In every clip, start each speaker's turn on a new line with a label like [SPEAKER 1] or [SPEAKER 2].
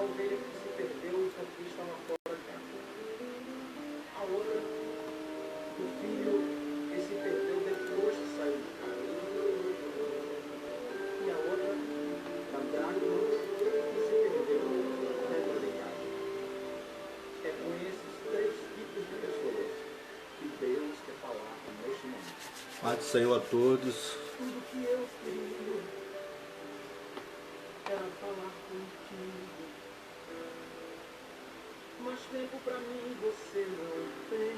[SPEAKER 1] ovelha que se perdeu enquanto estava fora de casa. A outra, o filho que se perdeu depois que saiu de casa. E a outra, a dracma que se perdeu dentro de casa. É com esses três tipos de pessoas que Deus quer falar neste momento.
[SPEAKER 2] Pai do Senhor a todos.
[SPEAKER 1] Tudo que eu queria era falar contigo, mas tempo pra mim você não tem.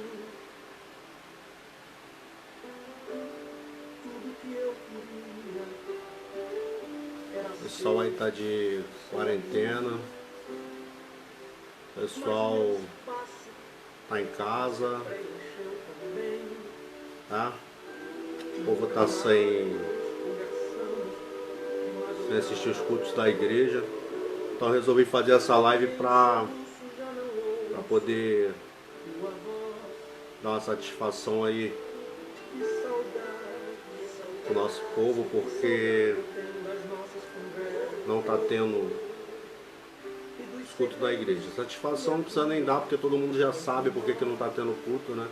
[SPEAKER 1] Tudo que eu queria era
[SPEAKER 2] O pessoal aí tá de quarentena. O pessoal tá em casa, tá? O povo tá sem assistir os cultos da igreja. Então eu resolvi fazer essa live para poder dar uma satisfação aí pro nosso povo, porque não tá tendo os cultos da igreja. Satisfação não precisa nem dar, porque todo mundo já sabe porque que não tá tendo culto, né?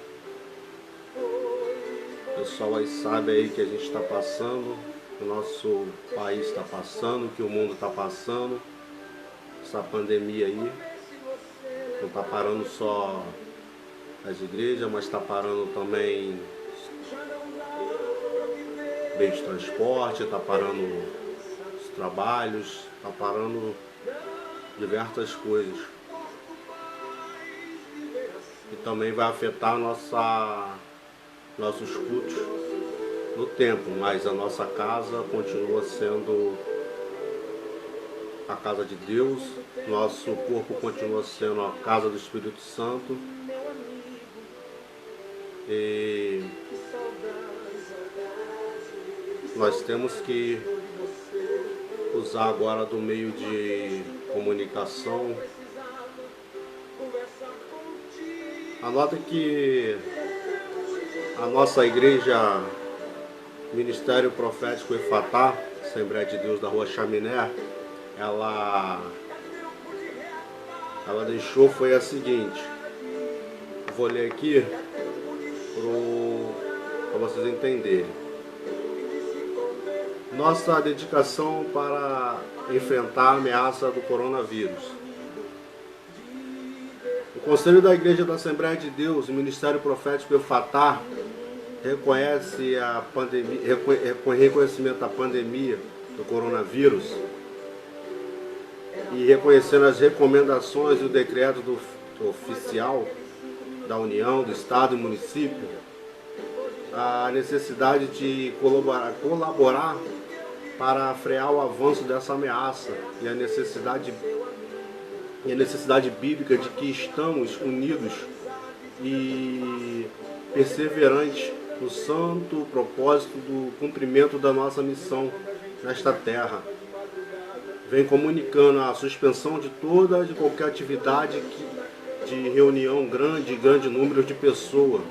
[SPEAKER 2] O pessoal aí sabe aí que a gente está passando, que o nosso país está passando, que o mundo está passando, essa pandemia aí. Não está parando só as igrejas, mas está parando também meios de transporte, está parando os trabalhos, está parando diversas coisas. E também vai afetar nossos cultos no tempo, mas a nossa casa continua sendo a casa de Deus, nosso corpo continua sendo a casa do Espírito Santo. E nós temos que usar agora do meio de comunicação. Anota que a nossa igreja Ministério Profético Efatá, Assembleia de Deus da Rua Chaminé, ela deixou foi a seguinte. Vou ler aqui para vocês entenderem. Nossa dedicação para enfrentar a ameaça do coronavírus. O Conselho da Igreja da Assembleia de Deus, o Ministério Profético Efatá, reconhece a pandemia, reconhecimento da pandemia do coronavírus e reconhecendo as recomendações e o decreto do oficial da União, do Estado e município, a necessidade de colaborar para frear o avanço dessa ameaça e a necessidade bíblica de que estamos unidos e perseverantes no santo propósito do cumprimento da nossa missão nesta terra. Vem comunicando a suspensão de toda e qualquer atividade de reunião grande número de pessoas,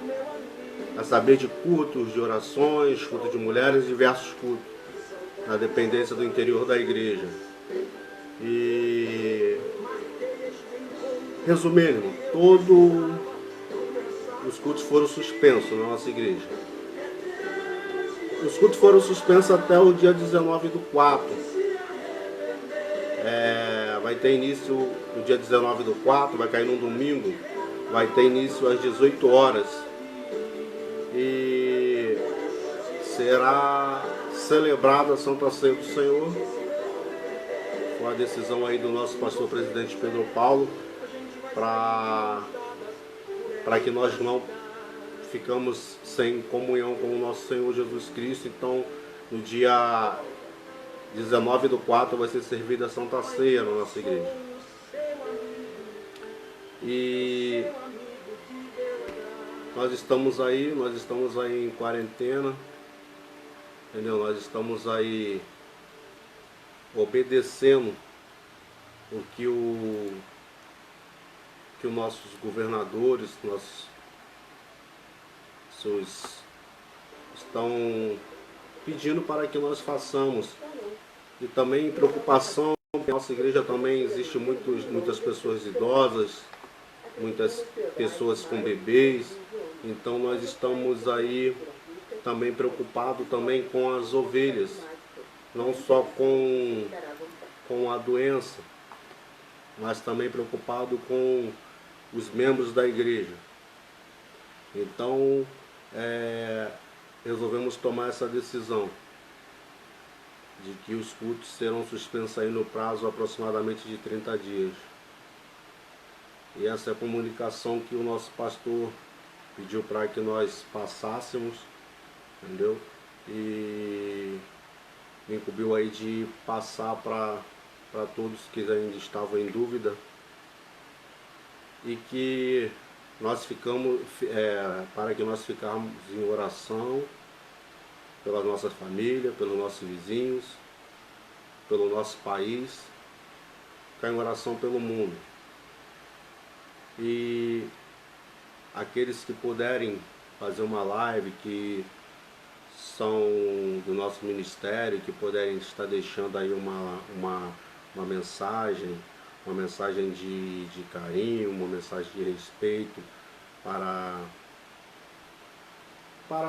[SPEAKER 2] a saber de cultos, de orações, cultos de mulheres, diversos cultos, na dependência do interior da igreja. E resumindo, todos os cultos foram suspensos na nossa igreja. Os cultos foram suspensos até o dia 19/4. Vai ter início no dia 19/4, vai cair num domingo, vai ter início às 18 horas. E será celebrada a Santa Ceia do Senhor. Com a decisão aí do nosso pastor presidente Pedro Paulo, para que nós não ficamos sem comunhão com o nosso Senhor Jesus Cristo. Então, no dia 19/4 vai ser servida a Santa Ceia na nossa igreja. E nós estamos aí em quarentena, entendeu? Nós estamos aí obedecendo o que os nossos governadores, estão pedindo para que nós façamos. E também preocupação na nossa igreja também existe muitas pessoas idosas, muitas pessoas com bebês, então nós estamos aí também preocupados também com as ovelhas, não só com a doença, mas também preocupado com os membros da igreja. Então, resolvemos tomar essa decisão de que os cultos serão suspensos aí no prazo aproximadamente de 30 dias. E essa é a comunicação que o nosso pastor pediu para que nós passássemos, entendeu? E me incumbiu aí de passar para todos que ainda estavam em dúvida, e que nós para que nós ficarmos em oração pela nossa família, pelos nossos vizinhos, pelo nosso país, ficar em oração pelo mundo. E aqueles que puderem fazer uma live, que são do nosso ministério, que puderem estar deixando aí uma mensagem de carinho, uma mensagem de respeito para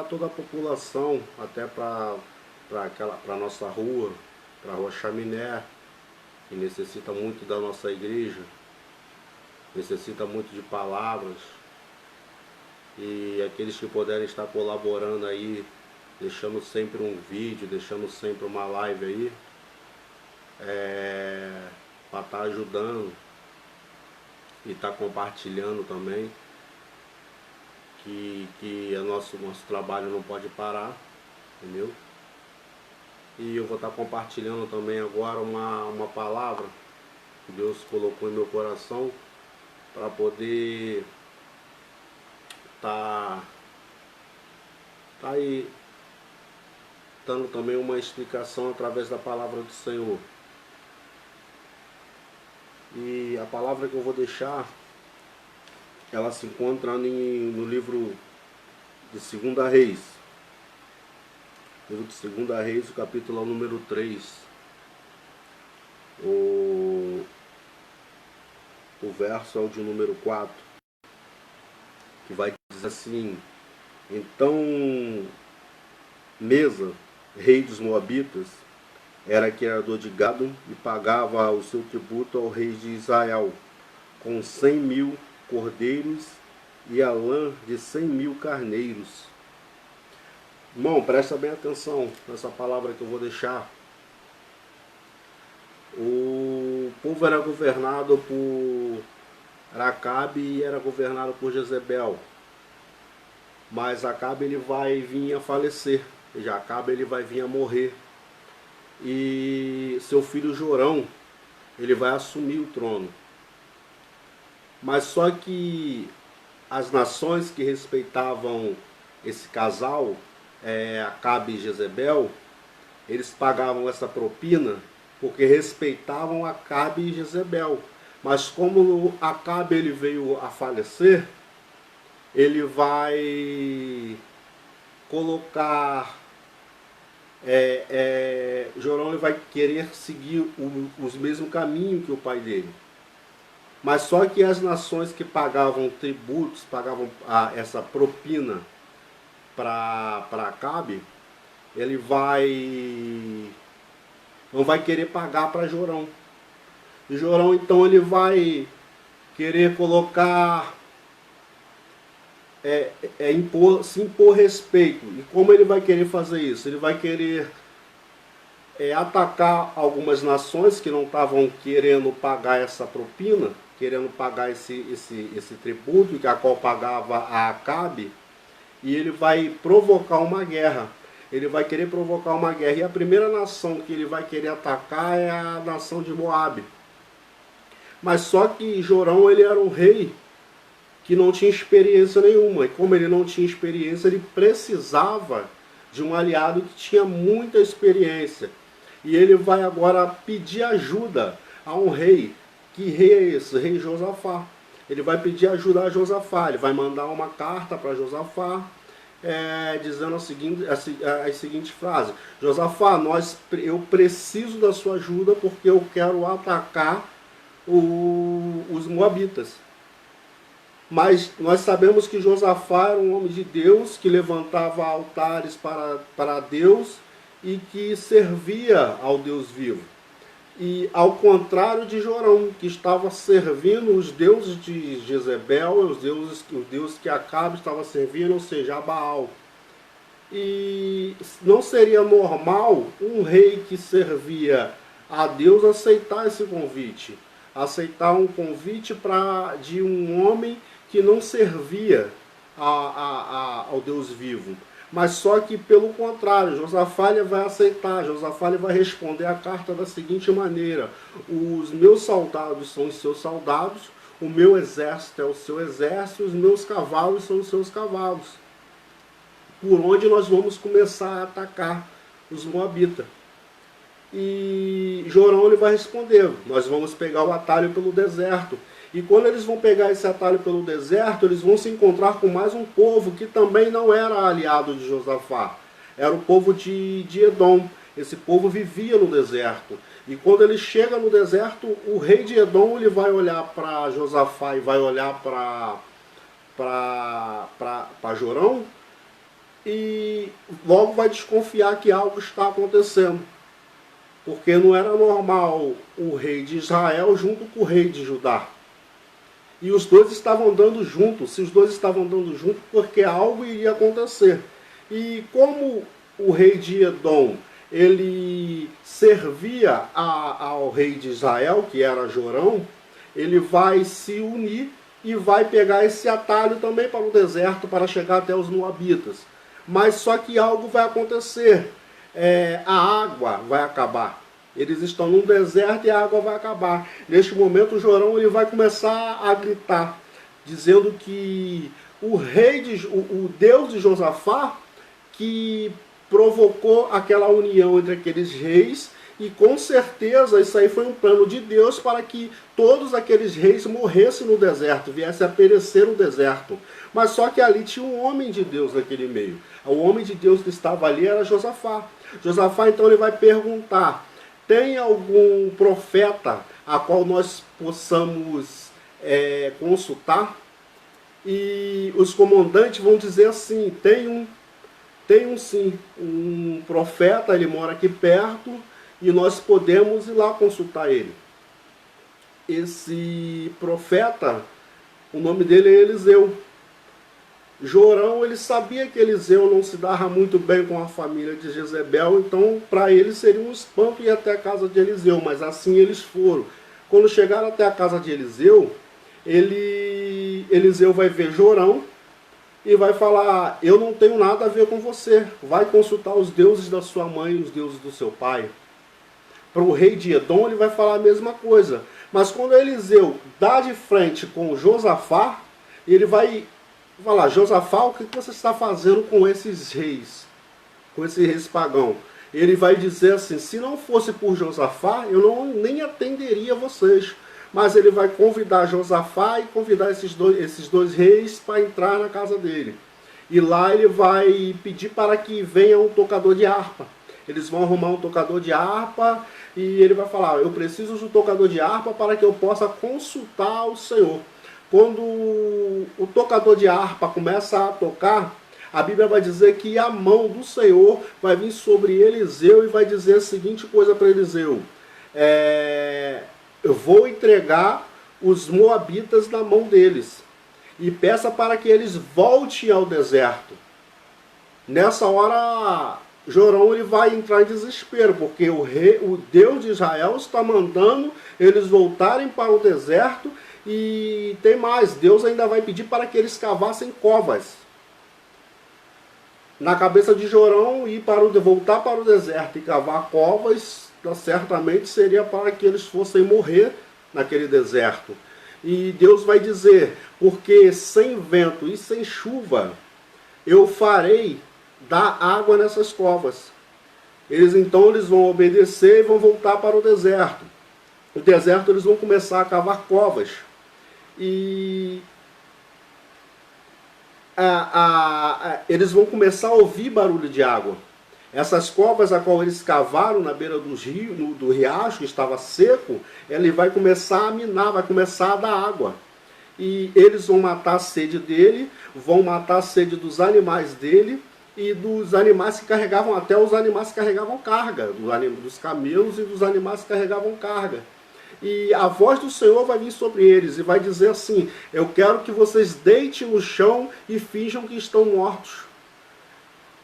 [SPEAKER 2] toda a população, até para a nossa rua, para a Rua Chaminé, que necessita muito da nossa igreja, necessita muito de palavras. E aqueles que puderem estar colaborando aí, deixando sempre um vídeo, deixando sempre uma live aí, para estar ajudando e estar compartilhando também, que nosso trabalho não pode parar, entendeu? E eu vou estar compartilhando também agora uma palavra que Deus colocou em meu coração, para poder tá aí dando também uma explicação através da palavra do Senhor. E a palavra que eu vou deixar, ela se encontra no livro de 2 Reis. Livro de 2 Reis, o capítulo número 3. O verso é o de número 4, que vai dizer assim: então Mesa, rei dos Moabitas, era criador de gado e pagava o seu tributo ao rei de Israel, com 100.000 cordeiros e a lã de 100.000 carneiros. Irmão, presta bem atenção nessa palavra que eu vou deixar. O povo era governado por Acabe e era governado por Jezebel. Mas Acabe ele vai vir a falecer. Já Acabe ele vai vir a morrer. E seu filho Jorão, ele vai assumir o trono. Mas só que as nações que respeitavam esse casal, Acabe e Jezebel, eles pagavam essa propina porque respeitavam Acabe e Jezebel. Mas como Acabe ele veio a falecer, ele vai colocar... Jorão ele vai querer seguir os mesmos caminhos que o pai dele. Mas só que as nações que pagavam tributos, pagavam essa propina para Acabe, ele não vai querer pagar para Jorão. E Jorão então ele vai querer colocar, se impor respeito. E como ele vai querer fazer isso? Ele vai querer atacar algumas nações que não estavam querendo pagar essa propina, querendo pagar esse tributo que a qual pagava a Acabe, e ele vai provocar uma guerra. Ele vai querer provocar uma guerra. E a primeira nação que ele vai querer atacar é a nação de Moabe. Mas só que Jorão ele era um rei que não tinha experiência nenhuma. E como ele não tinha experiência, ele precisava de um aliado que tinha muita experiência. E ele vai agora pedir ajuda a um rei. Que rei é esse? Rei Josafá. Ele vai pedir ajuda a Josafá. Ele vai mandar uma carta para Josafá dizendo as seguintes frases: Josafá, eu preciso da sua ajuda porque eu quero atacar os moabitas. Mas nós sabemos que Josafá era um homem de Deus, que levantava altares para Deus e que servia ao Deus vivo. E ao contrário de Jorão, que estava servindo os deuses de Jezebel, o Deus que Acabe estava servindo, ou seja, a Baal. E não seria normal um rei que servia a Deus aceitar esse convite. Aceitar um convite de um homem que não servia ao Deus vivo. Mas só que, pelo contrário, Josafá vai aceitar, Josafá vai responder a carta da seguinte maneira: os meus soldados são os seus soldados, o meu exército é o seu exército, os meus cavalos são os seus cavalos. Por onde nós vamos começar a atacar os moabitas? E Jorão vai responder: nós vamos pegar o atalho pelo deserto. E quando eles vão pegar esse atalho pelo deserto, eles vão se encontrar com mais um povo que também não era aliado de Josafá. Era o povo de Edom. Esse povo vivia no deserto. E quando ele chega no deserto, o rei de Edom ele vai olhar para Josafá e vai olhar para Jorão e logo vai desconfiar que algo está acontecendo. Porque não era normal o rei de Israel junto com o rei de Judá. E os dois estavam andando juntos. Se os dois estavam andando juntos, porque algo iria acontecer. E como o rei de Edom, ele servia ao rei de Israel, que era Jorão, ele vai se unir e vai pegar esse atalho também para o deserto, para chegar até os moabitas. Mas só que algo vai acontecer. A água vai acabar. Eles estão num deserto e a água vai acabar. Neste momento, o Jorão ele vai começar a gritar, dizendo que o Deus de Josafá, que provocou aquela união entre aqueles reis, e com certeza isso aí foi um plano de Deus para que todos aqueles reis morressem no deserto, viessem a perecer no deserto. Mas só que ali tinha um homem de Deus naquele meio. O homem de Deus que estava ali era Josafá. Josafá então ele vai perguntar: tem algum profeta a qual nós possamos consultar? E os comandantes vão dizer assim: tem um sim, um profeta, ele mora aqui perto e nós podemos ir lá consultar ele. Esse profeta, o nome dele é Eliseu. Jorão, ele sabia que Eliseu não se dava muito bem com a família de Jezebel, então para ele seria um espanto ir até a casa de Eliseu, mas assim eles foram. Quando chegaram até a casa de Eliseu, Eliseu vai ver Jorão e vai falar: eu não tenho nada a ver com você, vai consultar os deuses da sua mãe e os deuses do seu pai. Para o rei de Edom ele vai falar a mesma coisa, mas quando Eliseu dá de frente com Josafá, ele vai falar: Josafá, o que você está fazendo com esses reis? Com esses reis pagãos? Ele vai dizer assim: se não fosse por Josafá, eu nem atenderia vocês. Mas ele vai convidar Josafá e convidar esses dois reis para entrar na casa dele. E lá ele vai pedir para que venha um tocador de harpa. Eles vão arrumar um tocador de harpa e ele vai falar: eu preciso de um tocador de harpa para que eu possa consultar o Senhor. Quando o tocador de harpa começa a tocar, a Bíblia vai dizer que a mão do Senhor vai vir sobre Eliseu e vai dizer a seguinte coisa para Eliseu: eu vou entregar os moabitas na mão deles e peça para que eles voltem ao deserto. Nessa hora, Jorão ele vai entrar em desespero, porque o Deus de Israel está mandando eles voltarem para o deserto. E tem mais, Deus ainda vai pedir para que eles cavassem covas. Na cabeça de Jorão, voltar para o deserto e cavar covas, certamente seria para que eles fossem morrer naquele deserto. E Deus vai dizer: porque sem vento e sem chuva, eu farei dar água nessas covas. Eles vão obedecer e vão voltar para o deserto. No deserto eles vão começar a cavar covas. E eles vão começar a ouvir barulho de água. Essas covas a qual eles cavaram na beira do riacho, que estava seco, ele vai começar a minar, vai começar a dar água. E eles vão matar a sede dele, vão matar a sede dos animais dele e dos animais que carregavam, até os animais que carregavam carga, dos camelos e dos animais que carregavam carga. E a voz do Senhor vai vir sobre eles e vai dizer assim: eu quero que vocês deitem no chão e finjam que estão mortos.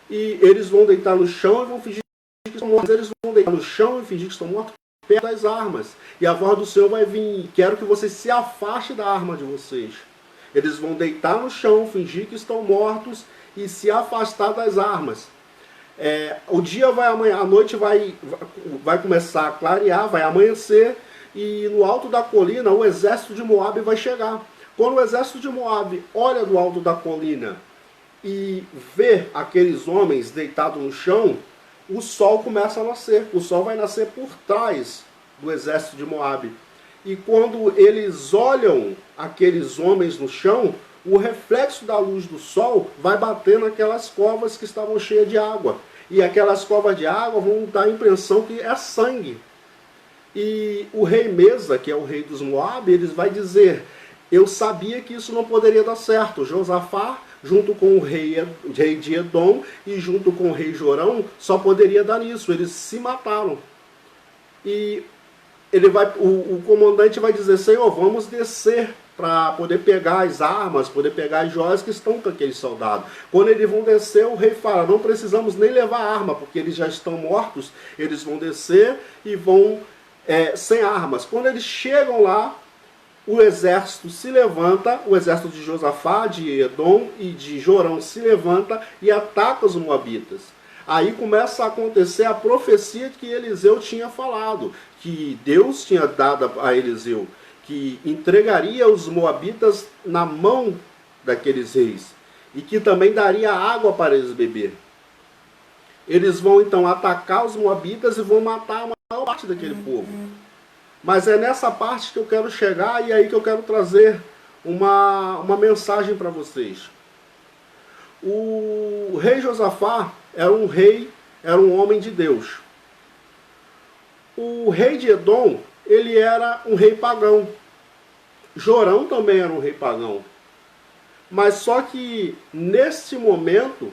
[SPEAKER 2] E eles vão deitar no chão e vão fingir que estão mortos. Eles vão deitar no chão e fingir que estão mortos perto das armas. E a voz do Senhor vai vir: quero que vocês se afastem da arma de vocês. Eles vão deitar no chão, fingir que estão mortos e se afastar das armas. O dia vai amanhã, a noite vai começar a clarear, vai amanhecer, e no alto da colina o exército de Moabe vai chegar. Quando o exército de Moabe olha do alto da colina e vê aqueles homens deitados no chão, o sol começa a nascer. O sol vai nascer por trás do exército de Moabe. E quando eles olham aqueles homens no chão, o reflexo da luz do sol vai bater naquelas covas que estavam cheias de água. E aquelas covas de água vão dar a impressão que é sangue. E o rei Mesa, que é o rei dos Moabe, ele vai dizer: eu sabia que isso não poderia dar certo. Josafá, junto com o rei de Edom e junto com o rei Jorão, só poderia dar nisso. Eles se mataram. E o comandante vai dizer: Senhor, vamos descer para poder pegar as armas, poder pegar as joias que estão com aqueles soldados. Quando eles vão descer, o rei fala: não precisamos nem levar arma, porque eles já estão mortos. Eles vão descer e vão sem armas. Quando eles chegam lá, o exército se levanta, o exército de Josafá, de Edom e de Jorão se levanta e ataca os moabitas. Aí começa a acontecer a profecia que Eliseu tinha falado, que Deus tinha dado a Eliseu, que entregaria os moabitas na mão daqueles reis e que também daria água para eles beber. Eles vão então atacar os moabitas e vão matar a maior parte daquele povo. Mas é nessa parte que eu quero chegar e aí que eu quero trazer uma mensagem para vocês. O rei Josafá era um homem de Deus. O rei de Edom, ele era um rei pagão. Jorão também era um rei pagão. Mas só que nesse momento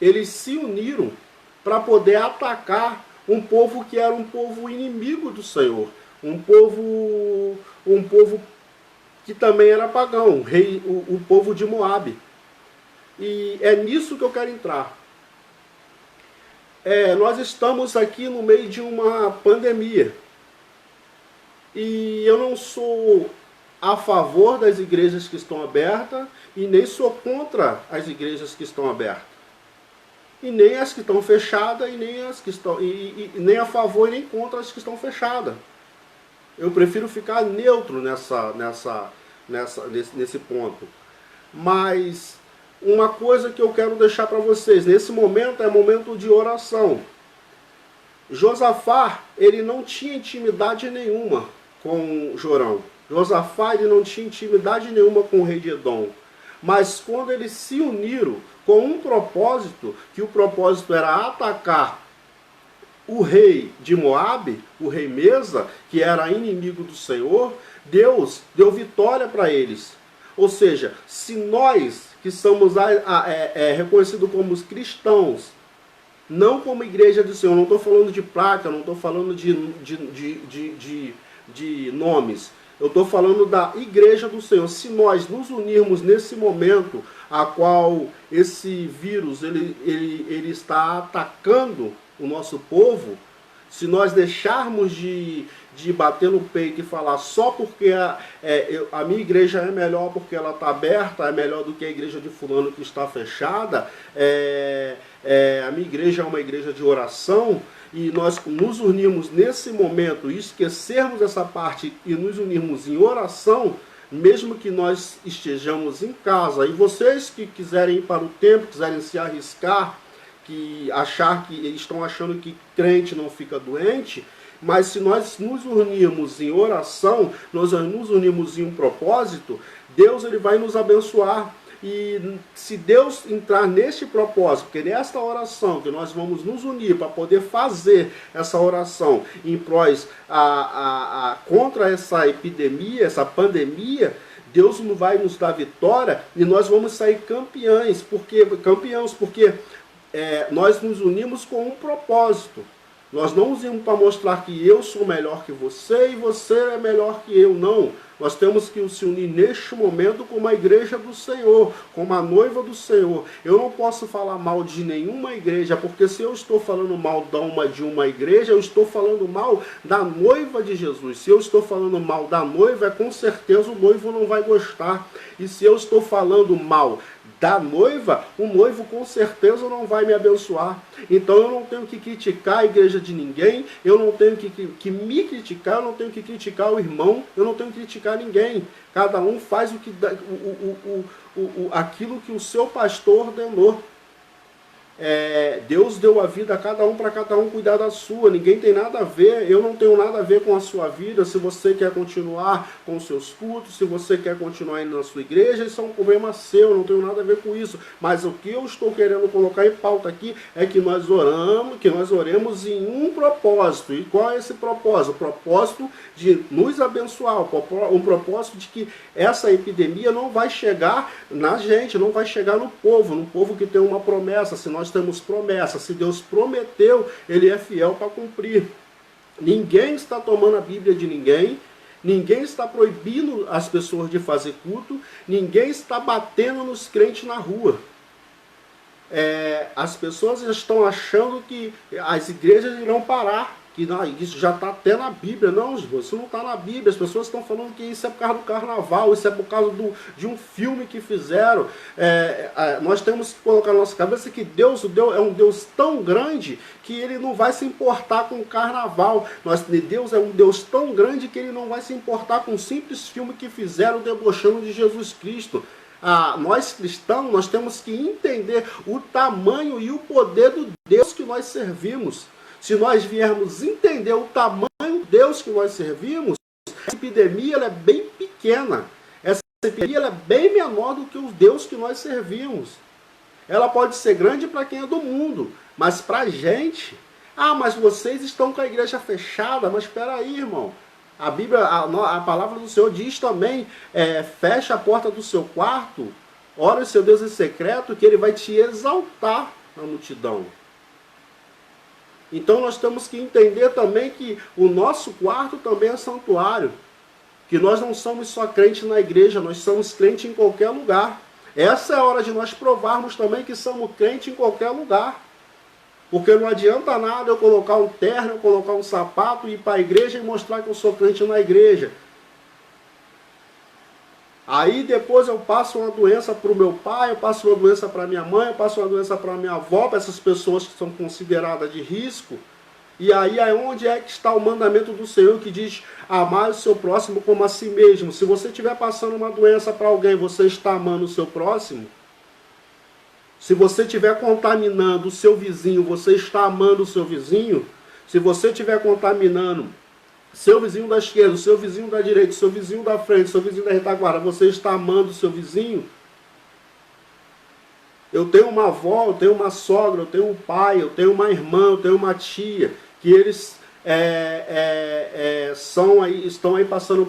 [SPEAKER 2] eles se uniram para poder atacar um povo que era um povo inimigo do Senhor. Um povo que também era pagão, o povo de Moabe. E é nisso que eu quero entrar. Nós estamos aqui no meio de uma pandemia. E eu não sou a favor das igrejas que estão abertas e nem sou contra as igrejas que estão abertas. E nem as que estão fechadas e nem as que estão nem a favor e nem contra as que estão fechadas. Eu prefiro ficar neutro nesse ponto. Mas uma coisa que eu quero deixar para vocês, nesse momento é momento de oração. Josafá, ele não tinha intimidade nenhuma com Jorão. Josafá, ele não tinha intimidade nenhuma com o rei de Edom. Mas quando eles se uniram com um propósito, que o propósito era atacar o rei de Moabe, o rei Mesa, que era inimigo do Senhor, Deus deu vitória para eles. Ou seja, se nós que somos reconhecidos como cristãos, não como igreja do Senhor, não estou falando de placa, não estou falando de nomes, eu estou falando da igreja do Senhor. Se nós nos unirmos nesse momento a qual esse vírus ele está atacando o nosso povo, se nós deixarmos de bater no peito e falar só porque a minha igreja é melhor porque ela está aberta, é melhor do que a igreja de fulano que está fechada, a minha igreja é uma igreja de oração, e nós nos unirmos nesse momento e esquecermos essa parte e nos unirmos em oração, mesmo que nós estejamos em casa, e vocês que quiserem ir para o templo, quiserem se arriscar, que estão achando que crente não fica doente, mas se nós nos unirmos em oração, nós nos unirmos em um propósito, Deus ele vai nos abençoar. E se Deus entrar neste propósito, porque nesta oração que nós vamos nos unir para poder fazer essa oração em prós contra essa epidemia, essa pandemia, Deus não vai nos dar vitória e nós vamos sair campeões, porque nós nos unimos com um propósito. Nós não nos unimos para mostrar que eu sou melhor que você e você é melhor que eu, não. Nós temos que se unir neste momento como a igreja do Senhor, como a noiva do Senhor. Eu não posso falar mal de nenhuma igreja, porque se eu estou falando mal de uma igreja, eu estou falando mal da noiva de Jesus. Se eu estou falando mal da noiva, com certeza o noivo não vai gostar. E se eu estou falando mal da noiva, o noivo com certeza não vai me abençoar. Então eu não tenho que criticar a igreja de ninguém, eu não tenho que me criticar, eu não tenho que criticar o irmão, eu não tenho que criticar ninguém. Cada um faz aquilo que o seu pastor ordenou. Deus deu a vida a cada um para cada um cuidar da sua. Ninguém tem nada a ver, eu não tenho nada a ver com a sua vida. Se você quer continuar com os seus cultos, se você quer continuar indo na sua igreja, isso é um problema seu, eu não tenho nada a ver com isso. Mas o que eu estou querendo colocar em pauta aqui é que nós oremos em um propósito. E qual é esse propósito? O propósito de nos abençoar, o propósito de que essa epidemia não vai chegar na gente, não vai chegar no povo que tem uma promessa. Se nós temos promessa, se Deus prometeu, Ele é fiel para cumprir. Ninguém está tomando a Bíblia de ninguém, ninguém está proibindo as pessoas de fazer culto, ninguém está batendo nos crentes na rua. As pessoas estão achando que as igrejas irão parar, que isso já está até na Bíblia. Não, isso não está na Bíblia. As pessoas estão falando que isso é por causa do carnaval, isso é por causa de um filme que fizeram. Nós temos que colocar na nossa cabeça que Deus é um Deus tão grande que Ele não vai se importar com o carnaval. Deus é um Deus tão grande que Ele não vai se importar com um simples filme que fizeram debochando de Jesus Cristo. Nós cristãos, nós temos que entender o tamanho e o poder do Deus que nós servimos. Se nós viermos entender o tamanho do Deus que nós servimos, essa epidemia ela é bem pequena. Essa epidemia ela é bem menor do que o Deus que nós servimos. Ela pode ser grande para quem é do mundo, mas para a gente... mas vocês estão com a igreja fechada. Mas espera aí, irmão. A Bíblia, a palavra do Senhor diz também, fecha a porta do seu quarto, ora o seu Deus em secreto, que Ele vai te exaltar na multidão. Então nós temos que entender também que o nosso quarto também é santuário. Que nós não somos só crentes na igreja, nós somos crentes em qualquer lugar. Essa é a hora de nós provarmos também que somos crentes em qualquer lugar. Porque não adianta nada eu colocar um terno, eu colocar um sapato, ir para a igreja e mostrar que eu sou crente na igreja. Aí depois eu passo uma doença para o meu pai, eu passo uma doença para minha mãe, eu passo uma doença para minha avó, para essas pessoas que são consideradas de risco. E aí onde é que está o mandamento do Senhor que diz amar o seu próximo como a si mesmo? Se você estiver passando uma doença para alguém, você está amando o seu próximo? Se você estiver contaminando o seu vizinho, você está amando o seu vizinho? Se você estiver contaminando seu vizinho da esquerda, o seu vizinho da direita, o seu vizinho da frente, o seu vizinho da retaguarda, você está amando o seu vizinho? Eu tenho uma avó, eu tenho uma sogra, eu tenho um pai, eu tenho uma irmã, eu tenho uma tia, que eles estão aí passando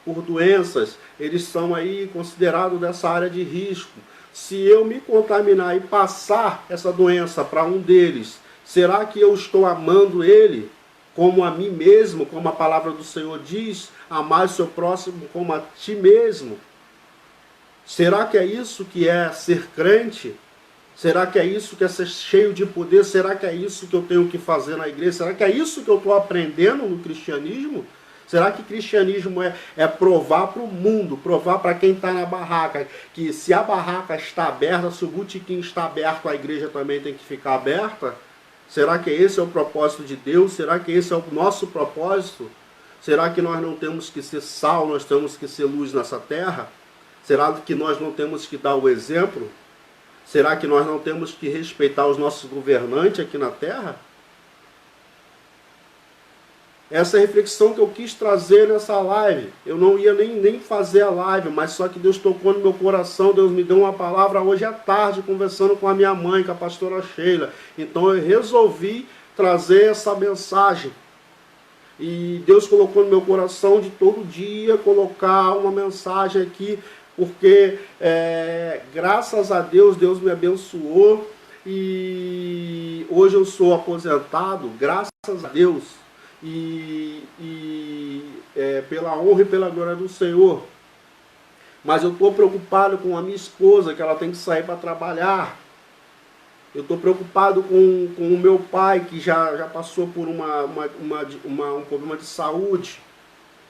[SPEAKER 2] por doenças, eles são aí considerados dessa área de risco. Se eu me contaminar e passar essa doença para um deles, será que eu estou amando ele como a mim mesmo, como a palavra do Senhor diz, amar o seu próximo como a ti mesmo? Será que é isso que é ser crente? Será que é isso que é ser cheio de poder? Será que é isso que eu tenho que fazer na igreja? Será que é isso que eu estou aprendendo no cristianismo? Será que cristianismo é provar para o mundo, provar para quem está na barraca, que se a barraca está aberta, se o botequim está aberto, a igreja também tem que ficar aberta? Será que esse é o propósito de Deus? Será que esse é o nosso propósito? Será que nós não temos que ser sal, nós temos que ser luz nessa terra? Será que nós não temos que dar o exemplo? Será que nós não temos que respeitar os nossos governantes aqui na terra? Essa é a reflexão que eu quis trazer nessa live. Eu não ia nem fazer a live, mas só que Deus tocou no meu coração, Deus me deu uma palavra hoje à tarde, conversando com a minha mãe, com a pastora Sheila. Então eu resolvi trazer essa mensagem. E Deus colocou no meu coração de todo dia colocar uma mensagem aqui, porque graças a Deus, Deus me abençoou e hoje eu sou aposentado, graças a Deus, pela honra e pela glória do Senhor. Mas eu estou preocupado com a minha esposa, que ela tem que sair para trabalhar. Eu estou preocupado com o meu pai, que já passou por um problema de saúde.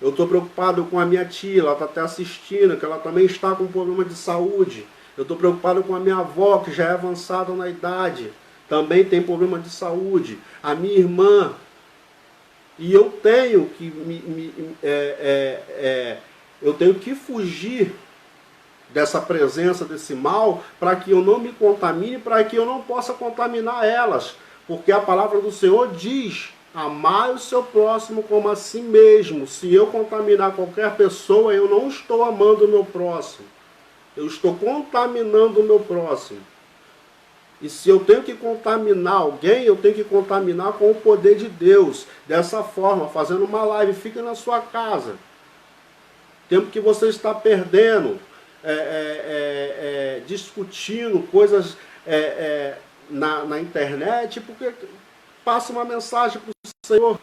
[SPEAKER 2] Eu estou preocupado com a minha tia, ela está até assistindo, que ela também está com um problema de saúde. Eu estou preocupado com a minha avó, que já é avançada na idade, também tem problema de saúde. A minha irmã. E eu tenho que eu tenho que fugir dessa presença, desse mal, para que eu não me contamine, para que eu não possa contaminar elas. Porque a palavra do Senhor diz: amai o seu próximo como a si mesmo. Se eu contaminar qualquer pessoa, eu não estou amando o meu próximo. Eu estou contaminando o meu próximo. E se eu tenho que contaminar alguém, eu tenho que contaminar com o poder de Deus. Dessa forma, fazendo uma live, fica na sua casa. Tempo que você está perdendo, discutindo coisas na internet, porque passa uma mensagem para o Senhor.